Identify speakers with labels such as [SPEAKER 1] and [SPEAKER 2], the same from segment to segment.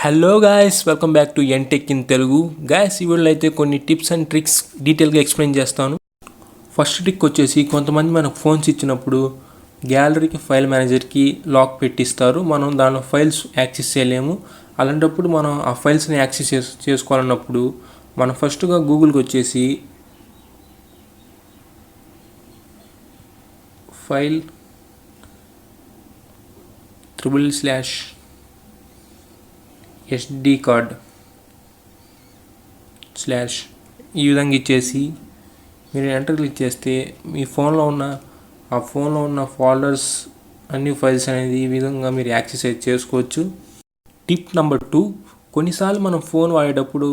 [SPEAKER 1] Hello guys, welcome back to MTech in Telugu. Guys, ఇవాళ అయితే కొన్ని టిప్స్ అండ్ ట్రిక్స్ డీటెయిల్గా ఎక్స్ప్లెయిన్ చేస్తాను. ఫస్ట్ ట్రిక్ వచ్చేసి, కొంతమంది మనకు ఫోన్స్ ఇచ్చినప్పుడు గ్యాలరీకి ఫైల్ మేనేజర్కి లాక్ పెట్టిస్తారు. మనం దానిలో ఫైల్స్ యాక్సెస్ చేయలేము. అలాంటప్పుడు మనం ఆ ఫైల్స్ని యాక్సెస్ చేసుకోవాలన్నప్పుడు మనం ఫస్ట్గా గూగుల్కి వచ్చేసి ఫైల్ /SD కార్డ్ / ఈ విధంగా ఇచ్చేసి మీరు ఎంటర్ క్లిక్ చేస్తే మీ ఫోన్లో ఉన్న ఫోల్డర్స్ అన్ని ఫైల్స్ అనేది ఈ విధంగా మీరు యాక్సెస్ చేసుకోవచ్చు. టిప్ నెంబర్ 2, కొన్నిసార్లు మనం ఫోన్ వాడేటప్పుడు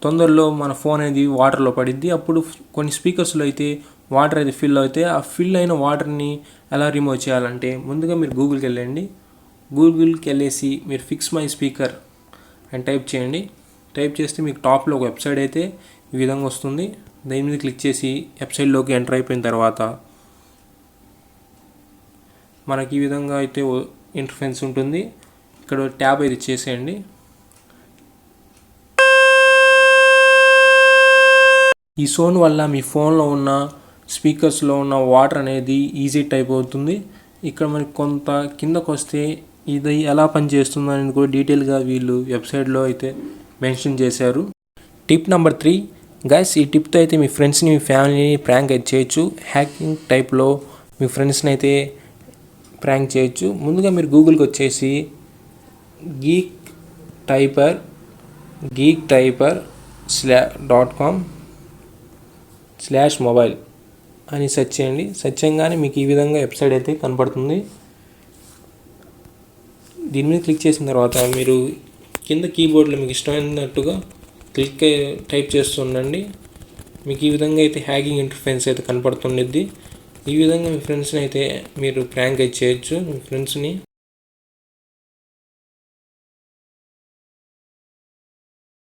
[SPEAKER 1] తొందరలో మన ఫోన్ అనేది వాటర్లో పడిద్ది. అప్పుడు కొన్ని స్పీకర్స్లో అయితే వాటర్ అయితే ఫిల్ అవుతాయి. ఆ ఫిల్ అయిన వాటర్ని ఎలా రిమూవ్ చేయాలంటే, ముందుగా మీరు గూగుల్కి వెళ్ళండి. గూగుల్కి వెళ్ళేసి మీరు ఫిక్స్ మై స్పీకర్ అని టైప్ చేయండి. టైప్ చేస్తే మీకు టాప్లో ఒక వెబ్సైట్ అయితే ఈ విధంగా వస్తుంది. దాని మీద క్లిక్ చేసి వెబ్సైట్లోకి ఎంటర్ అయిపోయిన తర్వాత మనకి ఈ విధంగా అయితే ఇంటర్ఫేస్ ఉంటుంది. ఇక్కడ ట్యాబ్ అయితే చేసేయండి. ఈ సోన్ వల్ల మీ ఫోన్లో ఉన్న స్పీకర్స్లో ఉన్న వాటర్ అనేది ఈజీ టైప్ అవుతుంది. ఇక్కడ మనకి కొంత కిందకు వస్తే ఇది ఎలా పనిచేస్తుందో అనేది కూడా డీటెయిల్గా వీళ్ళు వెబ్సైట్లో అయితే మెన్షన్ చేశారు. టిప్ నెంబర్ 3, గైస్, ఈ టిప్తో అయితే మీ ఫ్రెండ్స్ని, మీ ఫ్యామిలీని ప్రాంక్ అయితే చేయొచ్చు. హ్యాకింగ్ టైప్లో మీ ఫ్రెండ్స్ని అయితే ప్రాంక్ చేయొచ్చు. ముందుగా మీరు గూగుల్కి వచ్చేసి గీక్ టైపర్.com/mobile అని సెర్చ్ చేయండి. సెర్చ్ చేయగానే మీకు ఈ విధంగా వెబ్సైట్ అయితే కనపడుతుంది. దీని మీద క్లిక్ చేసిన తర్వాత మీరు కింద కీబోర్డ్లో మీకు ఇష్టమైనట్టుగా టైప్ చేస్తుండండి. మీకు ఈ విధంగా అయితే హ్యాకింగ్ ఇంటర్ఫేస్ అయితే కనపడుతుండిద్ది. ఈ విధంగా మీ ఫ్రెండ్స్ని అయితే మీరు ప్రాంక్ అయితే చేయొచ్చు. మీ ఫ్రెండ్స్ని